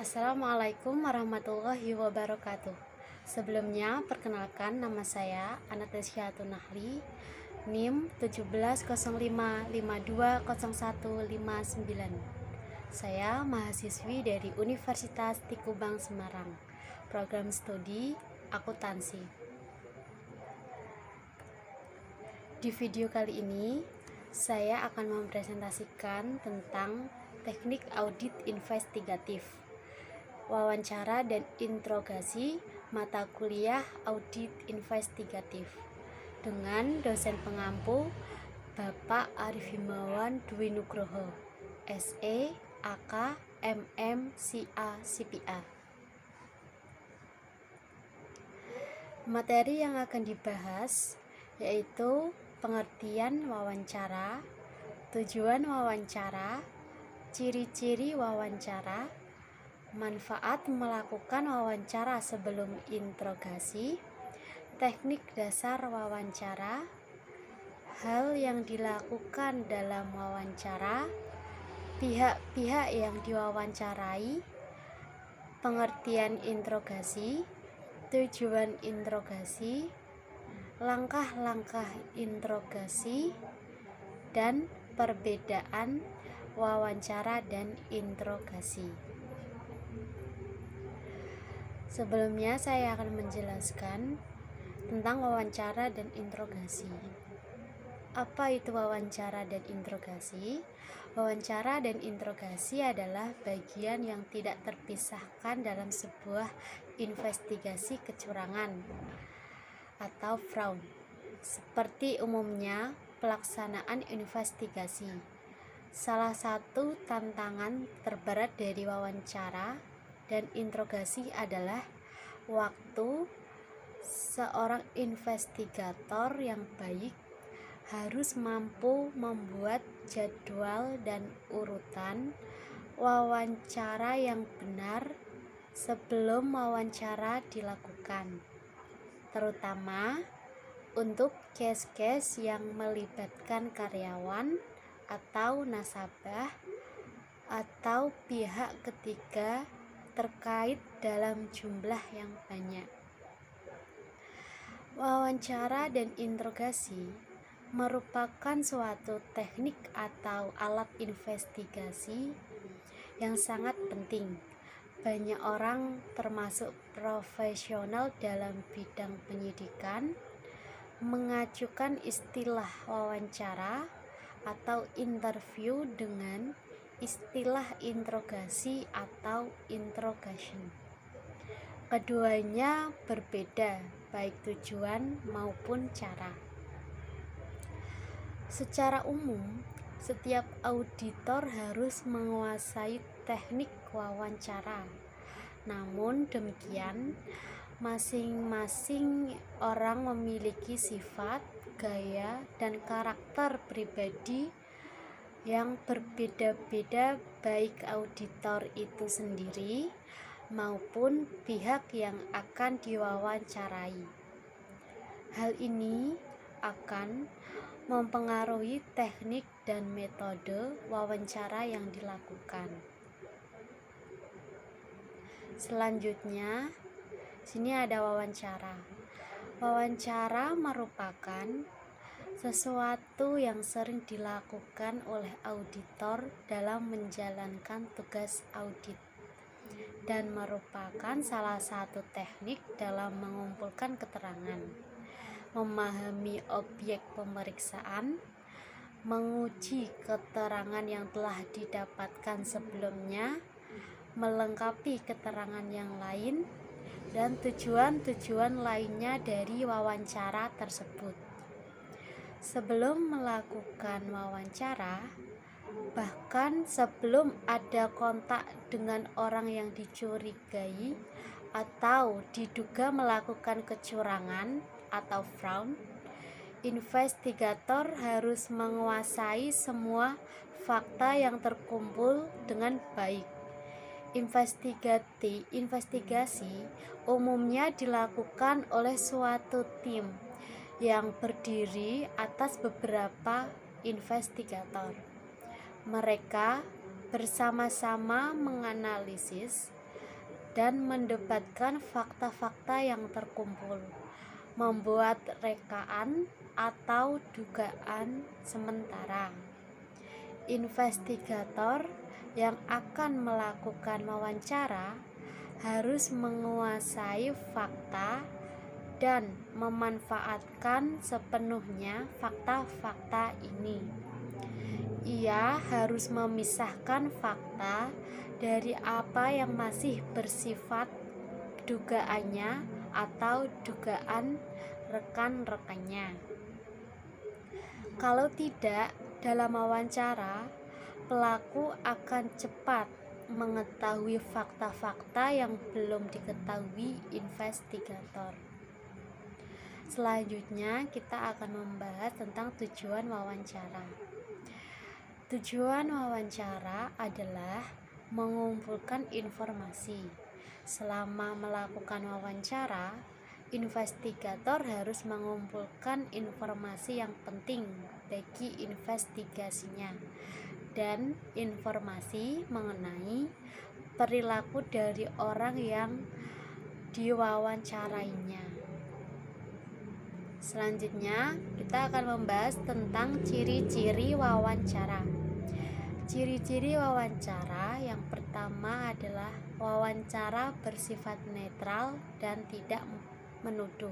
Assalamualaikum warahmatullahi wabarakatuh. Sebelumnya, perkenalkan nama saya Anastasia Tunahli, NIM 1705520159. Saya mahasiswi dari Universitas Tikubang Semarang, program studi akuntansi. Di video kali ini, saya akan mempresentasikan tentang teknik audit investigatif, wawancara dan interogasi mata kuliah audit investigatif dengan dosen pengampu Bapak Arif Himawan Dwi Nugroho, SE, AK, MM, CA, CPA. Materi yang akan dibahas yaitu pengertian wawancara, tujuan wawancara, ciri-ciri wawancara, manfaat melakukan wawancara sebelum interogasi, teknik dasar wawancara, hal yang dilakukan dalam wawancara, pihak-pihak yang diwawancarai, pengertian interogasi, tujuan interogasi, langkah-langkah interogasi, dan perbedaan wawancara dan interogasi. Sebelumnya saya akan menjelaskan tentang wawancara dan interogasi. Apa itu wawancara dan interogasi? Wawancara dan interogasi adalah bagian yang tidak terpisahkan dalam sebuah investigasi kecurangan atau fraud. Seperti umumnya pelaksanaan investigasi, salah satu tantangan terberat dari wawancara dan interogasi adalah waktu. Seorang investigator yang baik harus mampu membuat jadwal dan urutan wawancara yang benar sebelum wawancara dilakukan, terutama untuk case-case yang melibatkan karyawan atau nasabah atau pihak ketiga terkait dalam jumlah yang banyak. Wawancara dan interogasi merupakan suatu teknik atau alat investigasi yang sangat penting. Banyak orang termasuk profesional dalam bidang penyidikan mengacukan istilah wawancara atau interview dengan istilah interogasi atau interrogation. Keduanya berbeda, baik tujuan maupun cara. Secara umum, setiap auditor harus menguasai teknik wawancara. Namun demikian, masing-masing orang memiliki sifat, gaya, dan karakter pribadi yang berbeda-beda, baik auditor itu sendiri maupun pihak yang akan diwawancarai. Hal ini akan mempengaruhi teknik dan metode wawancara yang dilakukan. Selanjutnya, sini ada wawancara. Wawancara merupakan sesuatu yang sering dilakukan oleh auditor dalam menjalankan tugas audit dan merupakan salah satu teknik dalam mengumpulkan keterangan, memahami objek pemeriksaan, menguji keterangan yang telah didapatkan sebelumnya, melengkapi keterangan yang lain, dan tujuan-tujuan lainnya dari wawancara tersebut. Sebelum melakukan wawancara, bahkan sebelum ada kontak dengan orang yang dicurigai atau diduga melakukan kecurangan atau fraud, investigator harus menguasai semua fakta yang terkumpul dengan baik. Investigasi umumnya dilakukan oleh suatu tim yang berdiri atas beberapa investigator. Mereka bersama-sama menganalisis dan mendebatkan fakta-fakta yang terkumpul, membuat rekaan atau dugaan sementara. Investigator yang akan melakukan wawancara harus menguasai fakta dan memanfaatkan sepenuhnya fakta-fakta ini. Ia harus memisahkan fakta dari apa yang masih bersifat dugaannya atau dugaan rekan-rekannya. Kalau tidak, dalam wawancara, pelaku akan cepat mengetahui fakta-fakta yang belum diketahui investigator. Selanjutnya, kita akan membahas tentang tujuan wawancara. Tujuan wawancara adalah mengumpulkan informasi. Selama melakukan wawancara, investigator harus mengumpulkan informasi yang penting bagi investigasinya dan informasi mengenai perilaku dari orang yang diwawancarainya. Selanjutnya, kita akan membahas tentang ciri-ciri wawancara. Ciri-ciri wawancara yang pertama adalah wawancara bersifat netral dan tidak menuduh.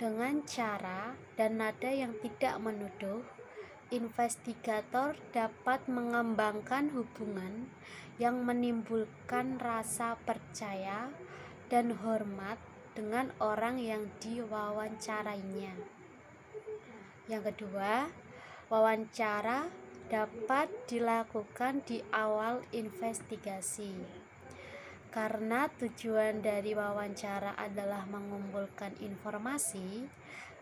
Dengan cara dan nada yang tidak menuduh, investigator dapat mengembangkan hubungan yang menimbulkan rasa percaya dan hormat dengan orang yang diwawancarainya. Yang kedua, wawancara dapat dilakukan di awal investigasi. Karena tujuan dari wawancara adalah mengumpulkan informasi,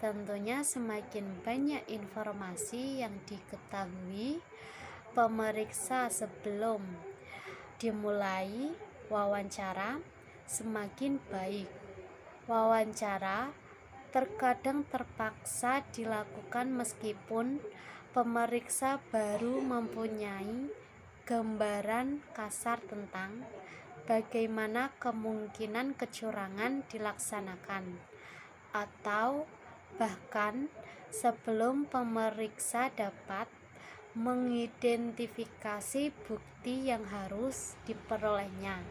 tentunya semakin banyak informasi yang diketahui pemeriksa sebelum dimulai wawancara, semakin baik. Wawancara terkadang terpaksa dilakukan meskipun pemeriksa baru mempunyai gambaran kasar tentang bagaimana kemungkinan kecurangan dilaksanakan, atau bahkan sebelum pemeriksa dapat mengidentifikasi bukti yang harus diperolehnya.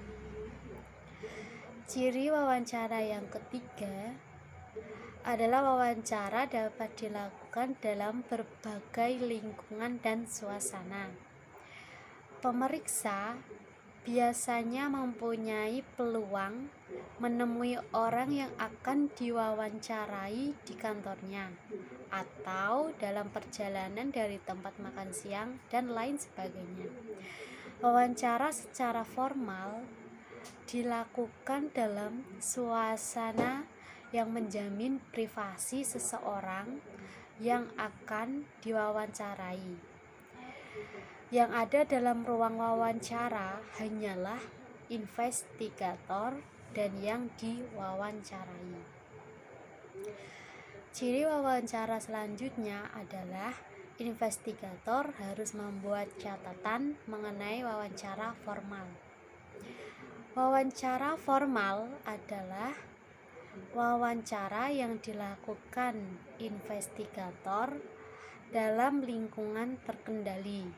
Ciri wawancara yang ketiga adalah wawancara dapat dilakukan dalam berbagai lingkungan dan suasana. Pemeriksa biasanya mempunyai peluang menemui orang yang akan diwawancarai di kantornya atau dalam perjalanan dari tempat makan siang dan lain sebagainya. Wawancara secara formal dilakukan dalam suasana yang menjamin privasi seseorang yang akan diwawancarai. Yang ada dalam ruang wawancara hanyalah investigator dan yang diwawancarai. Ciri wawancara selanjutnya adalah investigator harus membuat catatan mengenai wawancara formal. Wawancara formal adalah wawancara yang dilakukan investigator dalam lingkungan terkendali.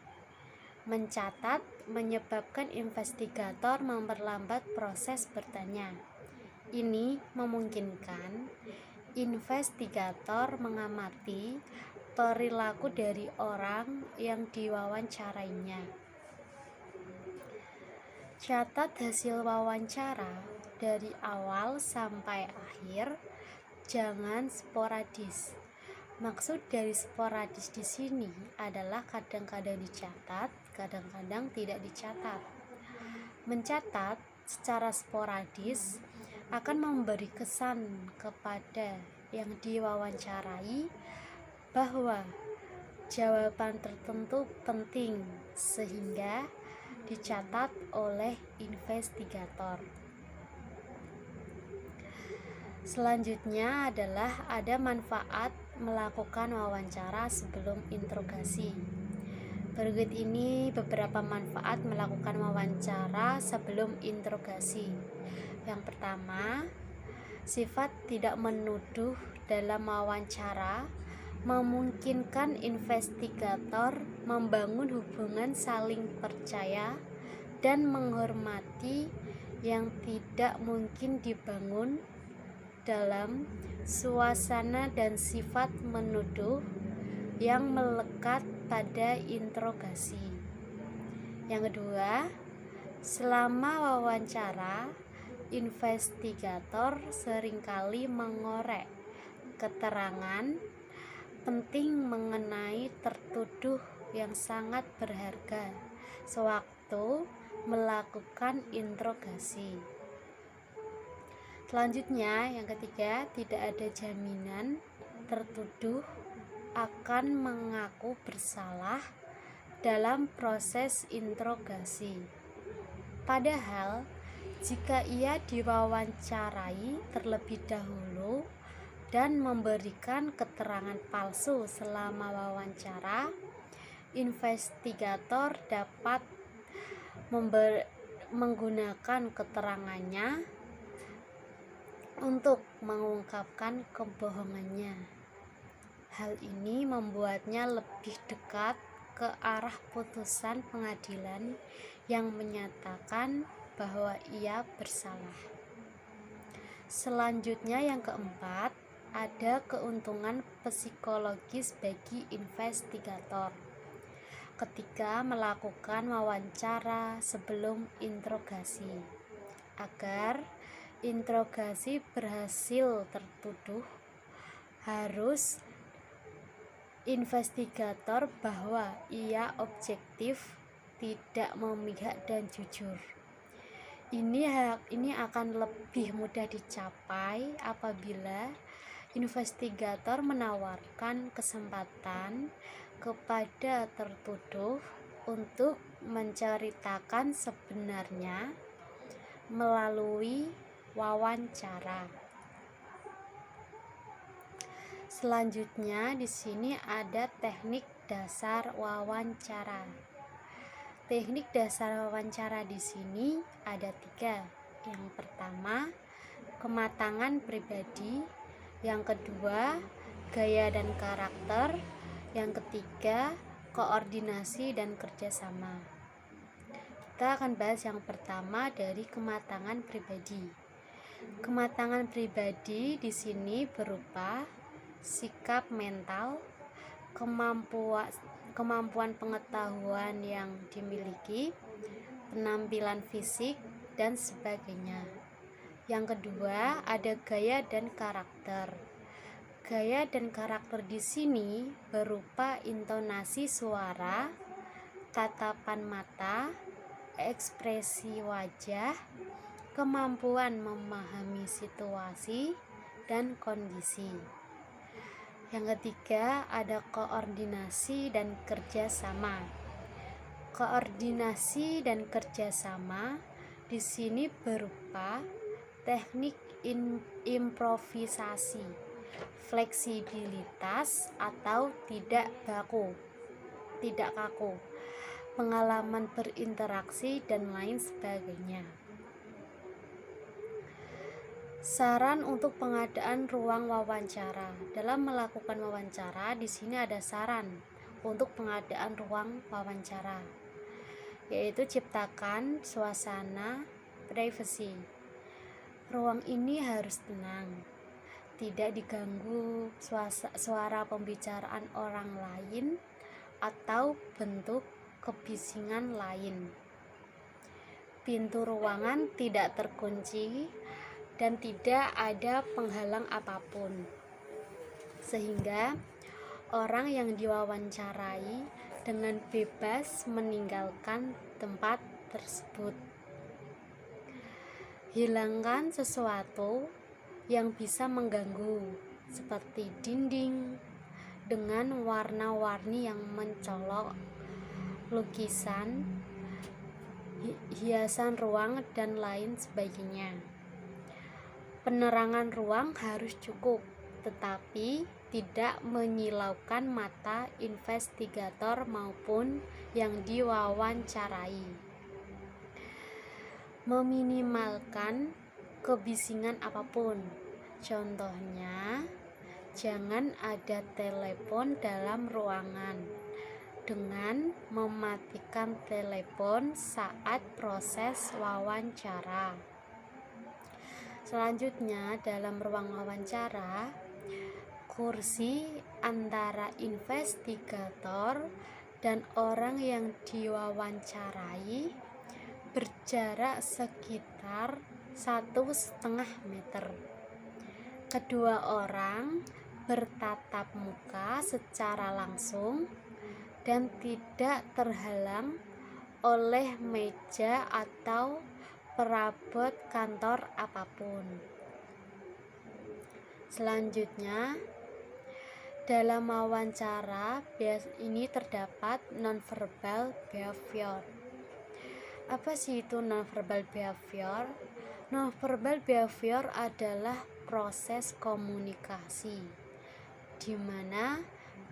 Mencatat menyebabkan investigator memperlambat proses bertanya. Ini memungkinkan investigator mengamati perilaku dari orang yang diwawancarainya. Catat hasil wawancara dari awal sampai akhir, jangan sporadis. Maksud dari sporadis di sini adalah kadang-kadang dicatat, kadang-kadang tidak dicatat. Mencatat secara sporadis akan memberi kesan kepada yang diwawancarai bahwa jawaban tertentu penting sehingga dicatat oleh investigator. Selanjutnya adalah ada manfaat melakukan wawancara sebelum interogasi. Berikut ini beberapa manfaat melakukan wawancara sebelum interogasi. Yang pertama, sifat tidak menuduh dalam wawancara memungkinkan investigator membangun hubungan saling percaya dan menghormati yang tidak mungkin dibangun dalam suasana dan sifat menuduh yang melekat pada interogasi. Yang kedua, selama wawancara, investigator seringkali mengorek keterangan penting mengenai tertuduh yang sangat berharga sewaktu melakukan interogasi. Selanjutnya, yang ketiga, tidak ada jaminan tertuduh akan mengaku bersalah dalam proses interogasi. Padahal, jika ia diwawancarai terlebih dahulu dan memberikan keterangan palsu selama wawancara, investigator dapat menggunakan keterangannya untuk mengungkapkan kebohongannya. Hal ini membuatnya lebih dekat ke arah putusan pengadilan yang menyatakan bahwa ia bersalah. Selanjutnya, yang keempat, ada keuntungan psikologis bagi investigator ketika melakukan wawancara sebelum interogasi. Agar interogasi berhasil, tertuduh harus investigator bahwa ia objektif, tidak memihak dan jujur. Ini akan lebih mudah dicapai apabila investigator menawarkan kesempatan kepada tertuduh untuk menceritakan sebenarnya melalui wawancara. Selanjutnya, di sini ada teknik dasar wawancara. Teknik dasar wawancara di sini ada 3. Yang pertama, kematangan pribadi. Yang kedua, gaya dan karakter. Yang ketiga, koordinasi dan kerjasama. Kita akan bahas yang pertama dari kematangan pribadi. Kematangan pribadi di sini berupa sikap mental, kemampuan pengetahuan yang dimiliki, penampilan fisik, dan sebagainya. Yang kedua, ada gaya dan karakter. Gaya dan karakter di sini berupa intonasi suara, tatapan mata, ekspresi wajah, kemampuan memahami situasi dan kondisi. Yang ketiga, ada koordinasi dan kerjasama. Koordinasi dan kerjasama di sini berupa teknik improvisasi, fleksibilitas atau tidak kaku, pengalaman berinteraksi dan lain sebagainya. Saran untuk pengadaan ruang wawancara. Dalam melakukan wawancara, di sini ada saran untuk pengadaan ruang wawancara, yaitu ciptakan suasana privasi. Ruang ini harus tenang, tidak diganggu suara pembicaraan orang lain atau bentuk kebisingan lain. Pintu ruangan tidak terkunci dan tidak ada penghalang apapun, sehingga orang yang diwawancarai dengan bebas meninggalkan tempat tersebut. Hilangkan sesuatu yang bisa mengganggu, seperti dinding dengan warna-warni yang mencolok, lukisan, hiasan ruang, dan lain sebagainya. Penerangan ruang harus cukup, tetapi tidak menyilaukan mata investigator maupun yang diwawancarai. Meminimalkan kebisingan apapun. Contohnya, jangan ada telepon dalam ruangan dengan mematikan telepon saat proses wawancara. Selanjutnya, dalam ruang wawancara, kursi antara investigator dan orang yang diwawancarai berjarak sekitar 1,5 meter. Kedua orang bertatap muka secara langsung dan tidak terhalang oleh meja atau perabot kantor apapun. Selanjutnya, dalam wawancara ini terdapat nonverbal behavior. Apa sih itu nonverbal behavior? Nonverbal behavior adalah proses komunikasi di mana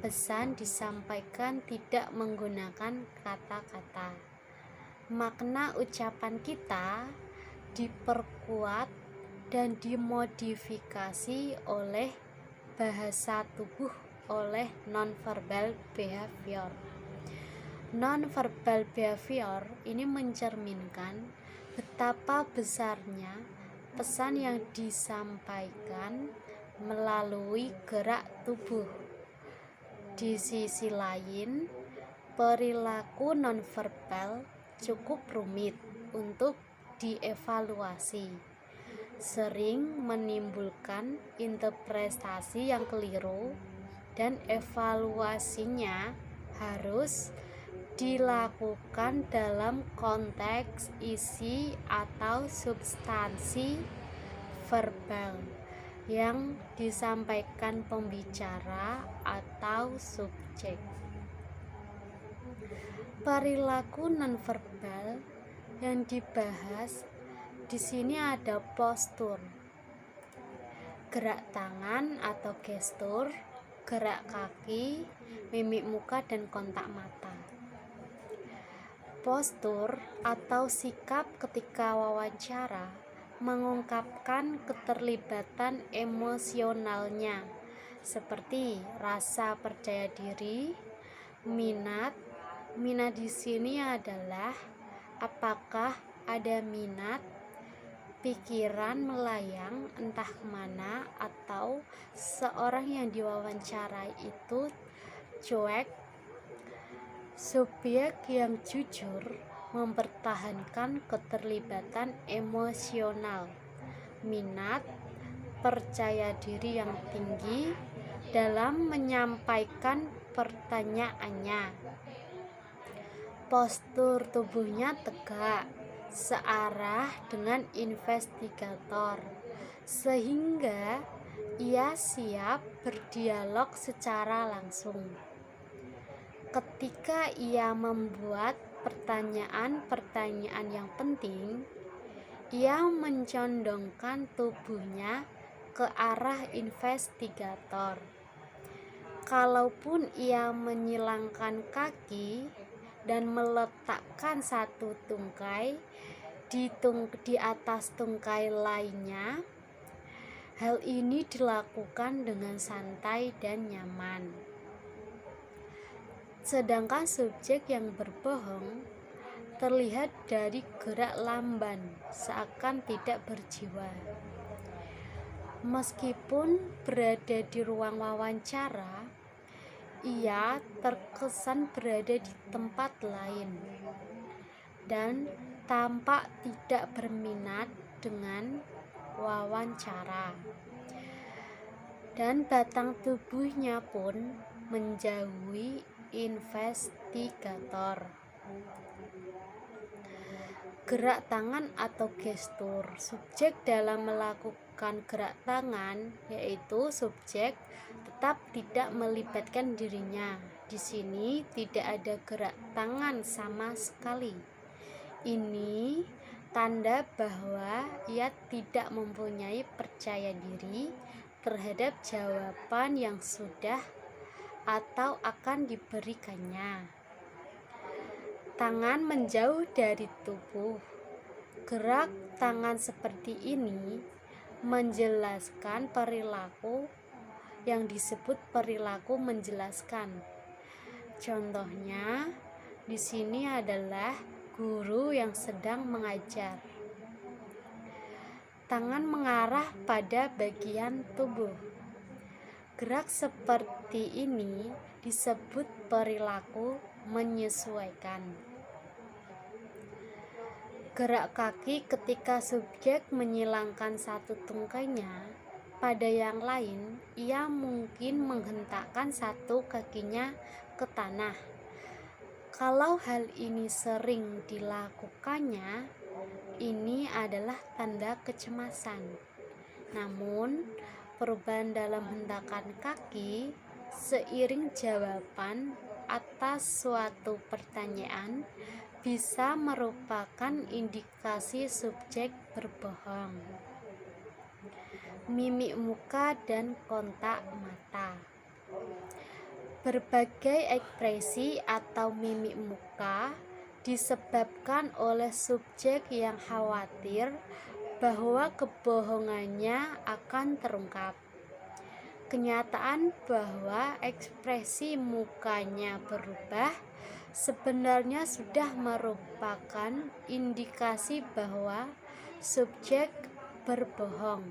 pesan disampaikan tidak menggunakan kata-kata. Makna ucapan kita diperkuat dan dimodifikasi oleh bahasa tubuh oleh nonverbal behavior. Nonverbal behavior ini mencerminkan betapa besarnya pesan yang disampaikan melalui gerak tubuh. Di sisi lain, perilaku nonverbal cukup rumit untuk dievaluasi, sering menimbulkan interpretasi yang keliru, dan evaluasinya harus dilakukan dalam konteks isi atau substansi verbal yang disampaikan pembicara atau subjek. Perilaku nonverbal yang dibahas di sini ada postur, gerak tangan atau gestur, gerak kaki, mimik muka, dan kontak mata. Postur atau sikap ketika wawancara mengungkapkan keterlibatan emosionalnya, seperti rasa percaya diri, minat. Minat di sini adalah apakah ada minat, pikiran melayang entah kemana, atau seorang yang diwawancarai itu cuek. Subjek yang jujur mempertahankan keterlibatan emosional, minat, percaya diri yang tinggi dalam menyampaikan pertanyaannya. Postur tubuhnya tegak, searah dengan investigator, sehingga ia siap berdialog secara langsung. Ketika ia membuat pertanyaan-pertanyaan yang penting, ia mencondongkan tubuhnya ke arah investigator. Kalaupun ia menyilangkan kaki dan meletakkan satu tungkai di atas tungkai lainnya, hal ini dilakukan dengan santai dan nyaman. Sedangkan subjek yang berbohong terlihat dari gerak lamban seakan tidak berjiwa. Meskipun berada di ruang wawancara, ia terkesan berada di tempat lain dan tampak tidak berminat dengan wawancara. Dan batang tubuhnya pun menjauhi investigator. Gerak tangan atau gestur. Subjek dalam melakukan gerak tangan, yaitu subjek tetap tidak melibatkan dirinya. Di sini tidak ada gerak tangan sama sekali. Ini tanda bahwa ia tidak mempunyai percaya diri terhadap jawaban yang sudah atau akan diberikannya. Tangan menjauh dari tubuh. Gerak tangan seperti ini menjelaskan perilaku yang disebut perilaku menjelaskan. Contohnya di sini adalah guru yang sedang mengajar. Tangan mengarah pada bagian tubuh. Gerak seperti ini disebut perilaku menyesuaikan. Gerak kaki ketika subjek menyilangkan satu tungkainya pada yang lain, ia mungkin menghentakkan satu kakinya ke tanah. Kalau hal ini sering dilakukannya, ini adalah tanda kecemasan. Namun, perubahan dalam hentakan kaki seiring jawaban atas suatu pertanyaan bisa merupakan indikasi subjek berbohong. Mimik muka dan kontak mata. Berbagai ekspresi atau mimik muka disebabkan oleh subjek yang khawatir bahwa kebohongannya akan terungkap. Kenyataan bahwa ekspresi mukanya berubah sebenarnya sudah merupakan indikasi bahwa subjek berbohong.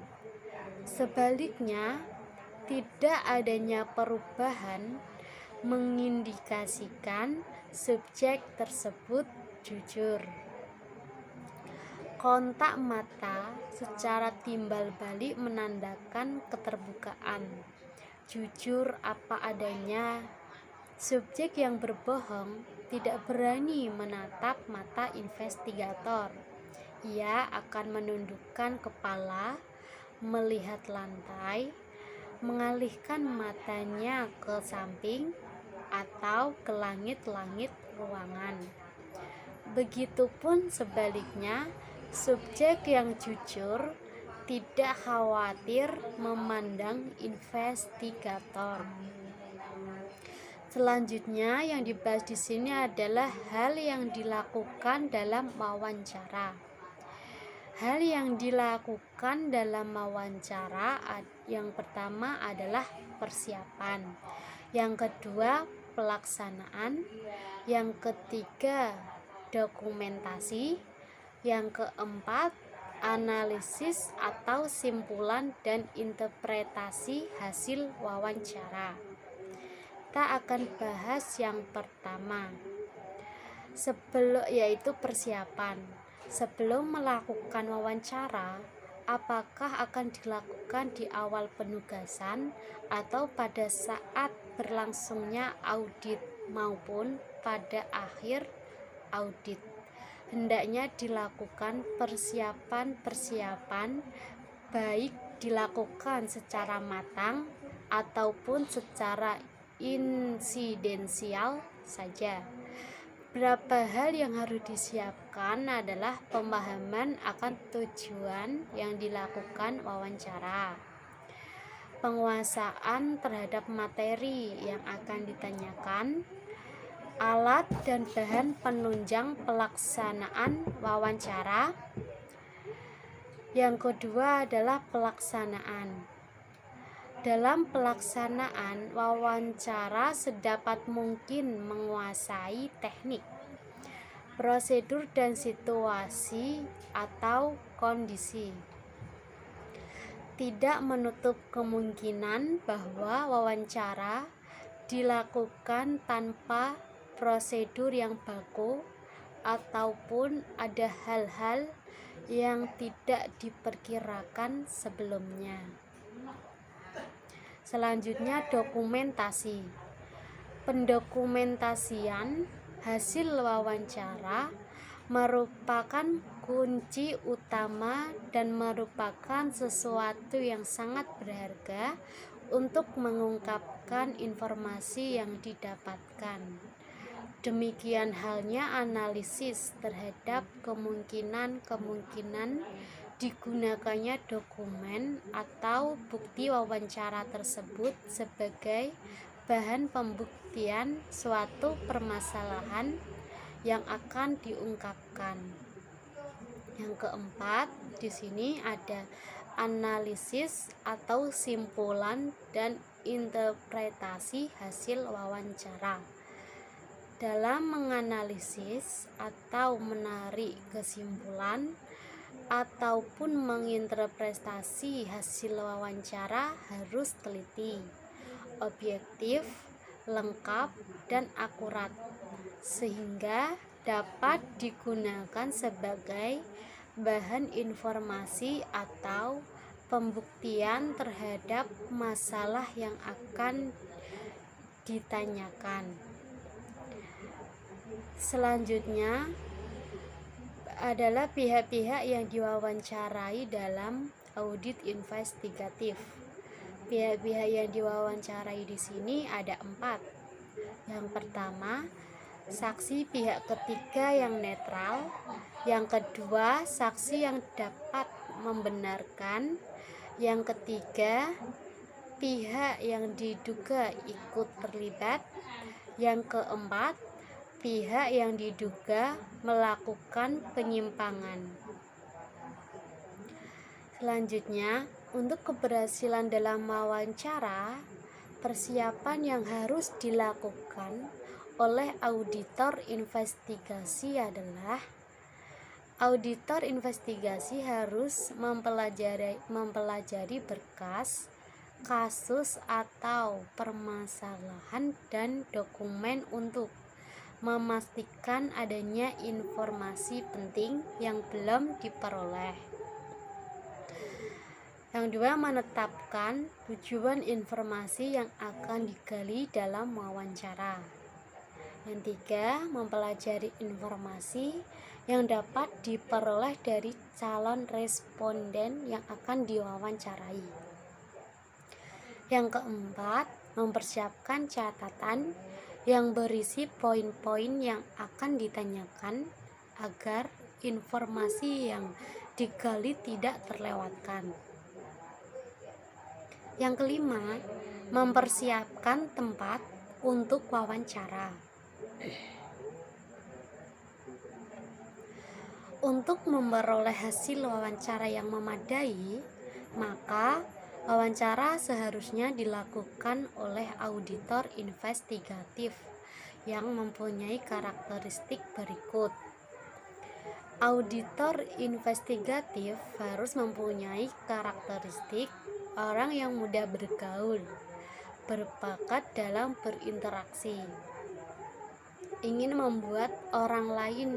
Sebaliknya, tidak adanya perubahan mengindikasikan subjek tersebut jujur. Kontak mata secara timbal balik menandakan keterbukaan, jujur apa adanya. Subjek yang berbohong tidak berani menatap mata investigator. Ia akan menundukkan kepala, melihat lantai, mengalihkan matanya ke samping atau ke langit-langit ruangan. Begitupun sebaliknya, subjek yang jujur tidak khawatir memandang investigator. Selanjutnya yang dibahas di sini adalah hal yang dilakukan dalam wawancara. Hal yang dilakukan dalam wawancara yang pertama adalah persiapan, yang kedua pelaksanaan, yang ketiga dokumentasi, yang keempat analisis atau simpulan dan interpretasi hasil wawancara. Kita akan bahas yang pertama, yaitu persiapan. Sebelum melakukan wawancara, apakah akan dilakukan di awal penugasan atau pada saat berlangsungnya audit maupun pada akhir audit? Hendaknya dilakukan persiapan baik dilakukan secara matang ataupun secara insidensial saja. Beberapa hal yang harus disiapkan adalah pemahaman akan tujuan yang dilakukan wawancara, penguasaan terhadap materi yang akan ditanyakan, alat dan bahan penunjang pelaksanaan wawancara. Yang kedua adalah pelaksanaan. Dalam pelaksanaan wawancara sedapat mungkin menguasai teknik, prosedur dan situasi atau kondisi. Tidak menutup kemungkinan bahwa wawancara dilakukan tanpa prosedur yang baku ataupun ada hal-hal yang tidak diperkirakan sebelumnya. Selanjutnya dokumentasi. Pendokumentasian hasil wawancara merupakan kunci utama dan merupakan sesuatu yang sangat berharga untuk mengungkapkan informasi yang didapatkan. Demikian halnya analisis terhadap kemungkinan-kemungkinan digunakannya dokumen atau bukti wawancara tersebut sebagai bahan pembuktian suatu permasalahan yang akan diungkapkan. Yang keempat, di sini ada analisis atau simpulan dan interpretasi hasil wawancara. Dalam menganalisis atau menarik kesimpulan ataupun menginterpretasi hasil wawancara harus teliti, objektif, lengkap, dan akurat, sehingga dapat digunakan sebagai bahan informasi atau pembuktian terhadap masalah yang akan ditanyakan. Selanjutnya adalah pihak-pihak yang diwawancarai dalam audit investigatif. Pihak-pihak yang diwawancarai di sini ada 4. Yang pertama, saksi pihak ketiga yang netral. Yang kedua, saksi yang dapat membenarkan. Yang ketiga, pihak yang diduga ikut terlibat. Yang keempat, pihak yang diduga melakukan penyimpangan. Selanjutnya, untuk keberhasilan dalam wawancara, persiapan yang harus dilakukan oleh auditor investigasi adalah auditor investigasi harus mempelajari berkas, kasus atau permasalahan dan dokumen untuk memastikan adanya informasi penting yang belum diperoleh. Yang kedua, menetapkan tujuan informasi yang akan digali dalam wawancara. Yang ketiga, mempelajari informasi yang dapat diperoleh dari calon responden yang akan diwawancarai. Yang keempat, mempersiapkan catatan yang berisi poin-poin yang akan ditanyakan agar informasi yang digali tidak terlewatkan. Yang kelima, mempersiapkan tempat untuk wawancara. Untuk memperoleh hasil wawancara yang memadai, maka wawancara seharusnya dilakukan oleh auditor investigatif yang mempunyai karakteristik berikut. Auditor investigatif harus mempunyai karakteristik orang yang mudah bergaul, berbakat dalam berinteraksi, ingin membuat orang lain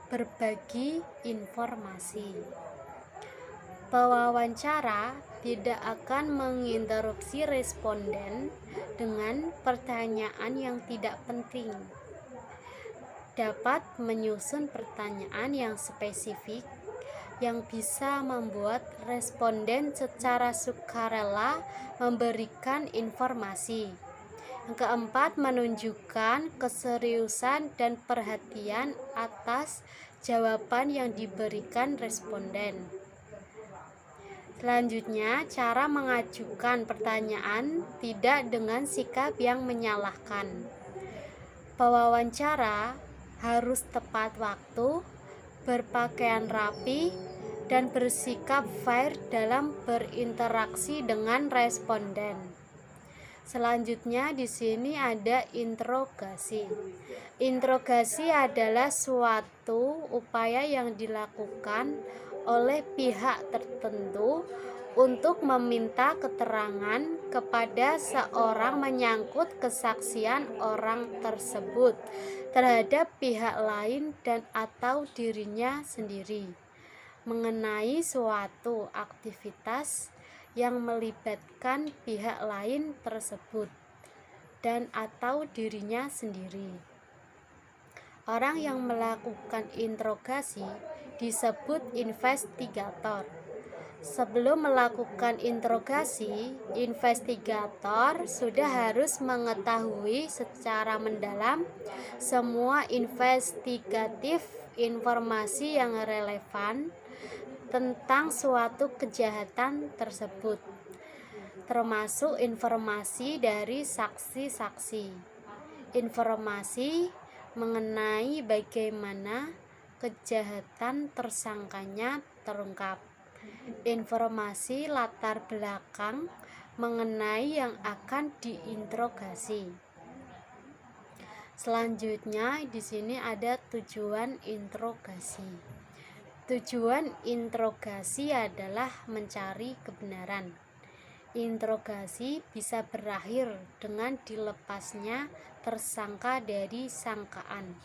berbagi informasi. Pewawancara tidak akan menginterupsi responden dengan pertanyaan yang tidak penting. Dapat menyusun pertanyaan yang spesifik yang bisa membuat responden secara sukarela memberikan informasi. Yang keempat, menunjukkan keseriusan dan perhatian atas jawaban yang diberikan responden. Selanjutnya, cara mengajukan pertanyaan tidak dengan sikap yang menyalahkan. Pewawancara harus tepat waktu, berpakaian rapi, dan bersikap fair dalam berinteraksi dengan responden. Selanjutnya di sini ada interogasi. Interogasi adalah suatu upaya yang dilakukan oleh pihak tertentu untuk meminta keterangan kepada seorang menyangkut kesaksian orang tersebut terhadap pihak lain dan atau dirinya sendiri mengenai suatu aktivitas yang melibatkan pihak lain tersebut dan atau dirinya sendiri. Orang yang melakukan interogasi disebut investigator. Sebelum melakukan interogasi, investigator sudah harus mengetahui secara mendalam semua investigatif informasi yang relevan tentang suatu kejahatan tersebut, termasuk informasi dari saksi-saksi, informasi mengenai bagaimana kejahatan tersangkanya terungkap, informasi latar belakang mengenai yang akan diinterogasi. Selanjutnya di sini ada tujuan interogasi. Tujuan interogasi adalah mencari kebenaran. Interogasi bisa berakhir dengan dilepasnya tersangka dari sangkaan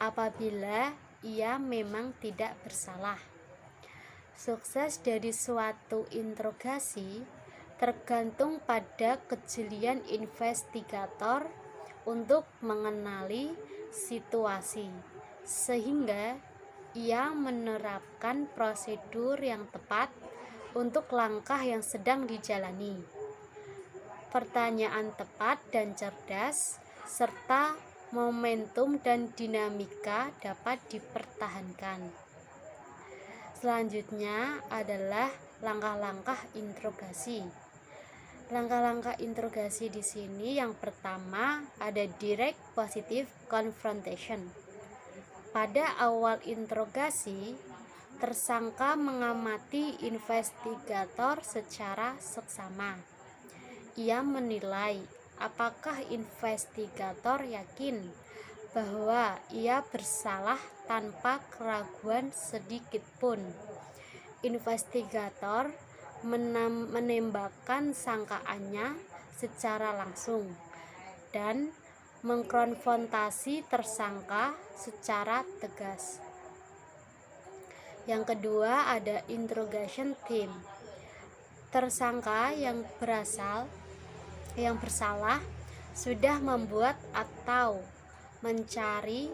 apabila ia memang tidak bersalah. Sukses dari suatu interogasi tergantung pada kejelian investigator untuk mengenali situasi, sehingga ia menerapkan prosedur yang tepat untuk langkah yang sedang dijalani. Pertanyaan tepat dan cerdas, serta momentum dan dinamika dapat dipertahankan. Selanjutnya adalah langkah-langkah interogasi. Langkah-langkah interogasi di sini yang pertama ada direct positive confrontation. Pada awal interogasi, tersangka mengamati investigator secara seksama. Ia menilai apakah investigator yakin bahwa ia bersalah tanpa keraguan sedikit pun. Investigator menembakkan sangkaannya secara langsung dan mengkonfrontasi tersangka secara tegas. Yang kedua ada interrogation team. Tersangka yang bersalah sudah membuat atau mencari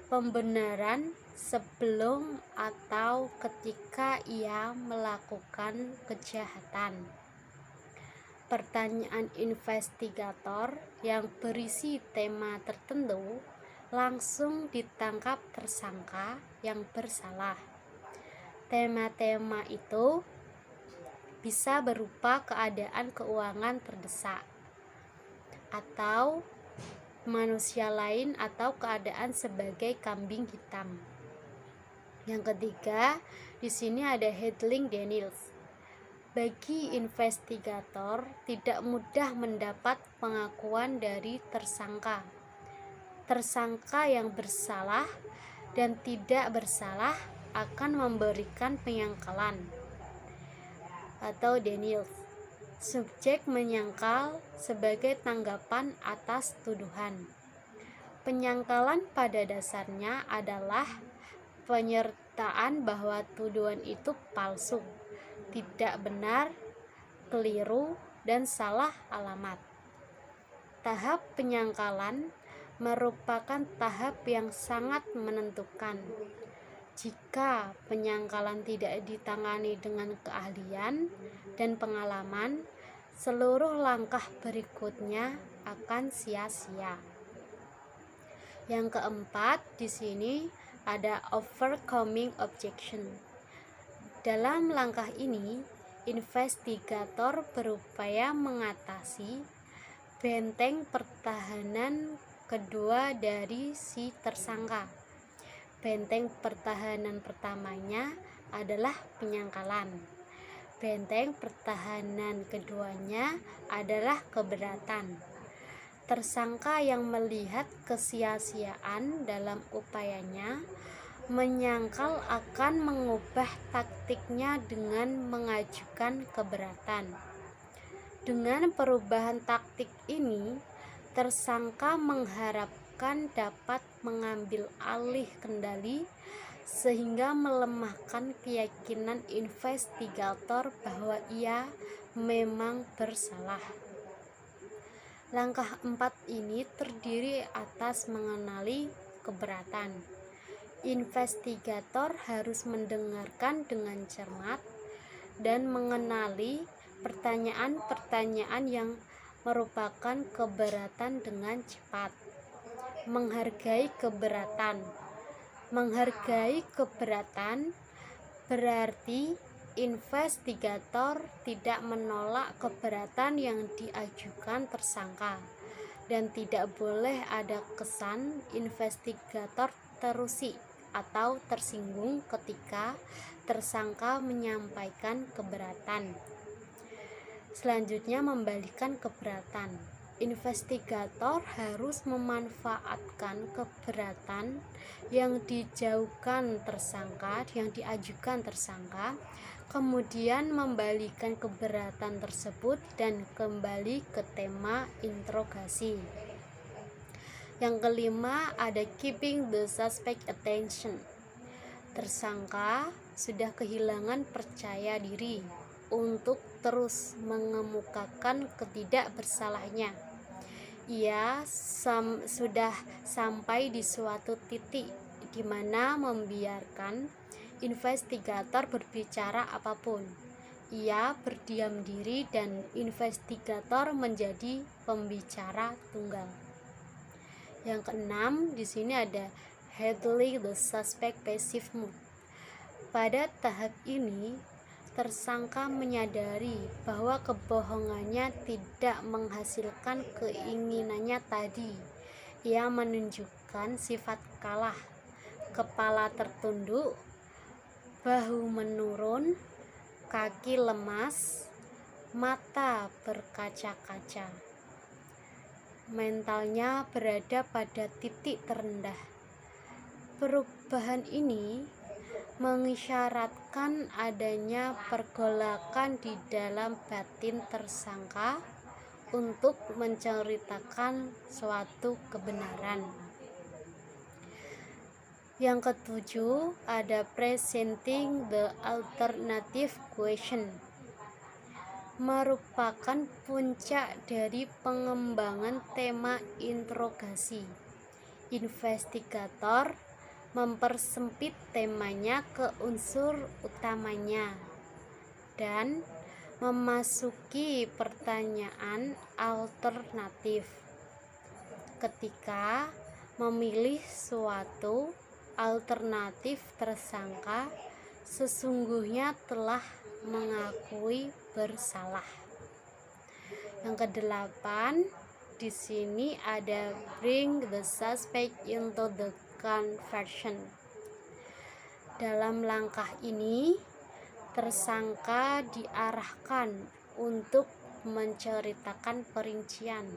pembenaran sebelum atau ketika ia melakukan kejahatan. Pertanyaan investigator yang berisi tema tertentu langsung ditangkap tersangka yang bersalah. Tema-tema itu bisa berupa keadaan keuangan terdesak atau manusia lain atau keadaan sebagai kambing hitam. Yang ketiga, di sini ada handling denials. Bagi investigator tidak mudah mendapat pengakuan dari tersangka. Tersangka yang bersalah dan tidak bersalah akan memberikan penyangkalan atau denials. Subjek menyangkal sebagai tanggapan atas tuduhan. Penyangkalan pada dasarnya adalah penyertaan bahwa tuduhan itu palsu, tidak benar, keliru, dan salah alamat. Tahap penyangkalan merupakan tahap yang sangat menentukan. Jika penyangkalan tidak ditangani dengan keahlian dan pengalaman, seluruh langkah berikutnya akan sia-sia. Yang keempat, di sini ada overcoming objection. Dalam langkah ini, investigator berupaya mengatasi benteng pertahanan kedua dari si tersangka. Benteng pertahanan pertamanya adalah penyangkalan. Benteng pertahanan keduanya adalah keberatan. Tersangka yang melihat kesia-siaan dalam upayanya menyangkal akan mengubah taktiknya dengan mengajukan keberatan. Dengan perubahan taktik ini, tersangka mengharapkan dapat mengambil alih kendali sehingga melemahkan keyakinan investigator bahwa ia memang bersalah. Langkah 4 ini terdiri atas mengenali keberatan. Investigator harus mendengarkan dengan cermat dan mengenali pertanyaan-pertanyaan yang merupakan keberatan dengan cepat. Menghargai keberatan. Menghargai keberatan berarti investigator tidak menolak keberatan yang diajukan tersangka, dan tidak boleh ada kesan investigator terusi atau tersinggung ketika tersangka menyampaikan keberatan. Selanjutnya, membalikan keberatan. Investigator harus memanfaatkan keberatan yang diajukan tersangka, kemudian membalikan keberatan tersebut dan kembali ke tema interogasi. Yang kelima, ada keeping the suspect attention. Tersangka sudah kehilangan percaya diri untuk terus mengemukakan ketidakbersalahnya. Ia sudah sampai di suatu titik di mana membiarkan investigator berbicara apapun. Ia berdiam diri dan investigator menjadi pembicara tunggal. Yang keenam, di sini ada handling the suspect passive mood. Pada tahap ini, tersangka menyadari bahwa kebohongannya tidak menghasilkan keinginannya tadi. Ia menunjukkan sifat kalah, kepala tertunduk, bahu menurun, kaki lemas, mata berkaca-kaca. Mentalnya berada pada titik terendah. Perubahan ini mengisyaratkan adanya pergolakan di dalam batin tersangka untuk menceritakan suatu kebenaran. Yang ketujuh, ada presenting the alternative question. Merupakan puncak dari pengembangan tema interogasi. Investigator mempersempit temanya ke unsur utamanya dan memasuki pertanyaan alternatif. Ketika memilih suatu alternatif, tersangka sesungguhnya telah mengakui bersalah. Yang kedelapan, di sini ada bring the suspect into the confession. Dalam langkah ini, tersangka diarahkan untuk menceritakan perincian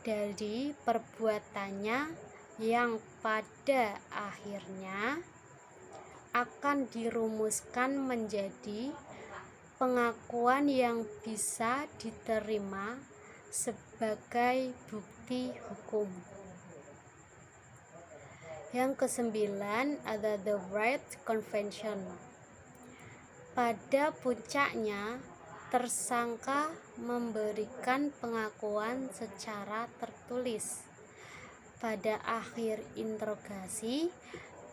dari perbuatannya yang pada akhirnya akan dirumuskan menjadi pengakuan yang bisa diterima sebagai bukti hukum. Yang kesembilan, ada the right confession. Pada puncaknya, tersangka memberikan pengakuan secara tertulis. Pada akhir interogasi,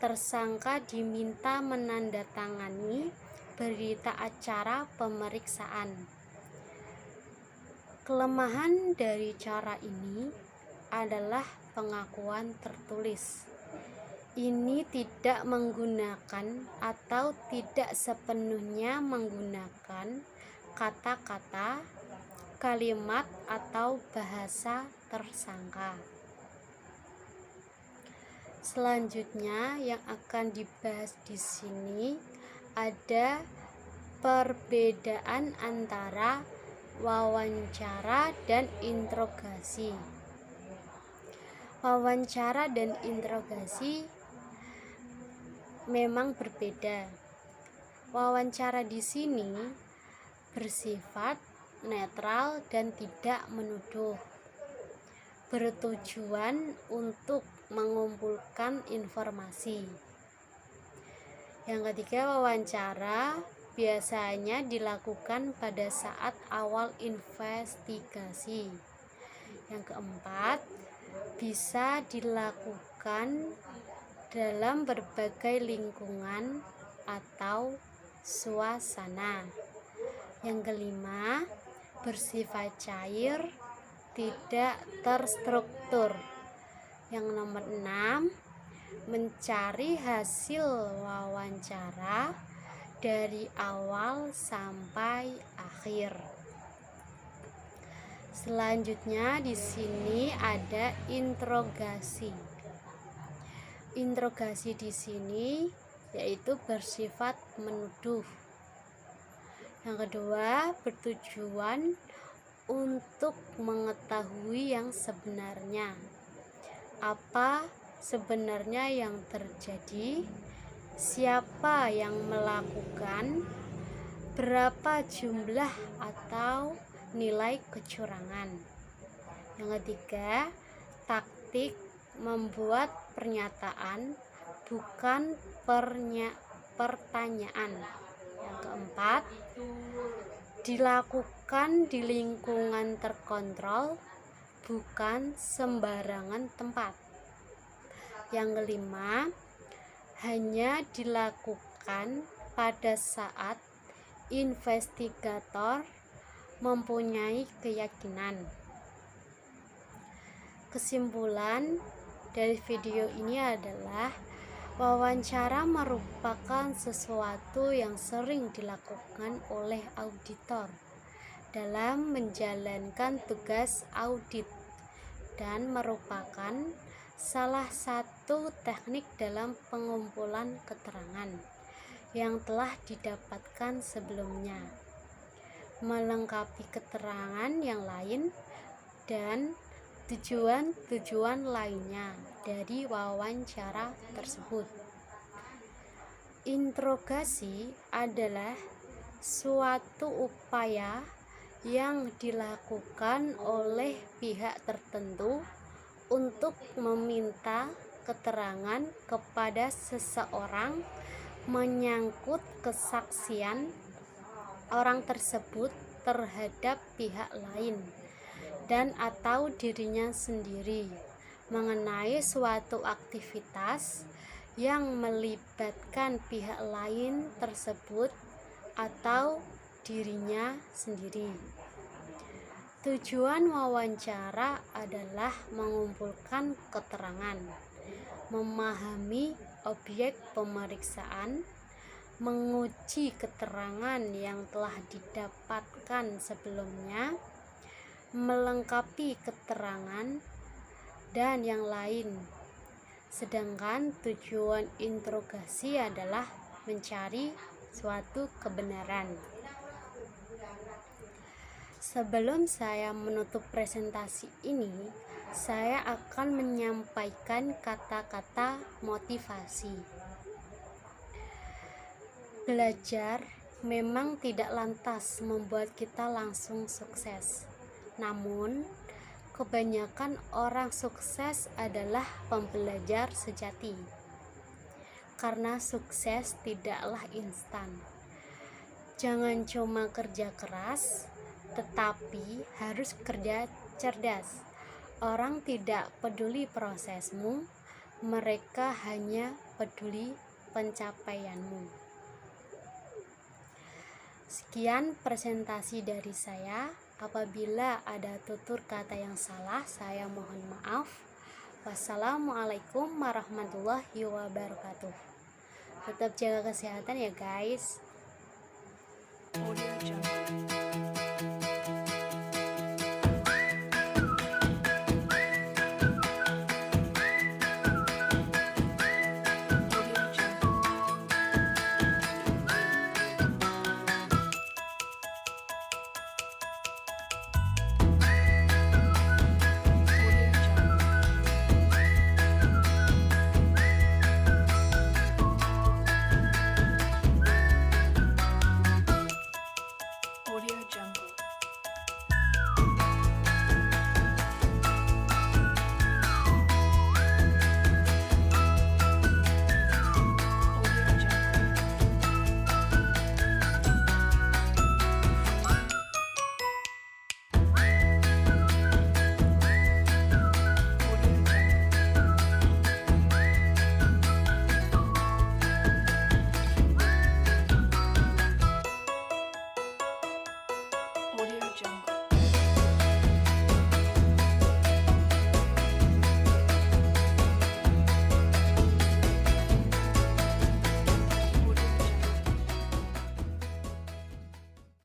tersangka diminta menandatangani berita acara pemeriksaan. Kelemahan dari cara ini adalah pengakuan tertulis. Ini tidak menggunakan atau tidak sepenuhnya menggunakan kata-kata, kalimat, atau bahasa tersangka. Selanjutnya yang akan dibahas di sini ada perbedaan antara wawancara dan interogasi. Wawancara dan interogasi memang berbeda. Wawancara di sini bersifat netral dan tidak menuduh, bertujuan untuk mengumpulkan informasi. Yang ketiga, wawancara biasanya dilakukan pada saat awal investigasi. Yang keempat, bisa dilakukan dalam berbagai lingkungan atau suasana. Yang kelima, bersifat cair, tidak terstruktur. Yang nomor 6, mencari hasil wawancara dari awal sampai akhir. Selanjutnya di sini ada interogasi. Interogasi di sini yaitu bersifat menuduh. Yang kedua, bertujuan untuk mengetahui yang sebenarnya. Apa sebenarnya yang terjadi? Siapa yang melakukan? Berapa jumlah atau nilai kecurangan? Yang ketiga, taktik membuat pernyataan bukan pertanyaan. Yang keempat, dilakukan di lingkungan terkontrol, bukan sembarangan tempat. Yang kelima, hanya dilakukan pada saat investigator mempunyai keyakinan. Kesimpulan dari video ini adalah wawancara merupakan sesuatu yang sering dilakukan oleh auditor dalam menjalankan tugas audit dan merupakan salah satu teknik dalam pengumpulan keterangan yang telah didapatkan sebelumnya, melengkapi keterangan yang lain dan tujuan-tujuan lainnya dari wawancara tersebut. Interogasi adalah suatu upaya yang dilakukan oleh pihak tertentu untuk meminta keterangan kepada seseorang menyangkut kesaksian orang tersebut terhadap pihak lain dan atau dirinya sendiri mengenai suatu aktivitas yang melibatkan pihak lain tersebut atau dirinya sendiri. Tujuan wawancara adalah mengumpulkan keterangan, memahami objek pemeriksaan, menguji keterangan yang telah didapatkan sebelumnya, melengkapi keterangan, dan yang lain. Sedangkan tujuan interogasi adalah mencari suatu kebenaran. Sebelum saya menutup presentasi ini, saya akan menyampaikan kata-kata motivasi. Belajar memang tidak lantas membuat kita langsung sukses. Namun, kebanyakan orang sukses adalah pembelajar sejati. Karena sukses tidaklah instan. Jangan cuma kerja keras, tetapi harus kerja cerdas. Orang tidak peduli prosesmu, mereka hanya peduli pencapaianmu. Sekian presentasi dari saya. Apabila ada tutur kata yang salah, saya mohon maaf. Wassalamualaikum warahmatullahi wabarakatuh. Tetap jaga kesehatan ya guys.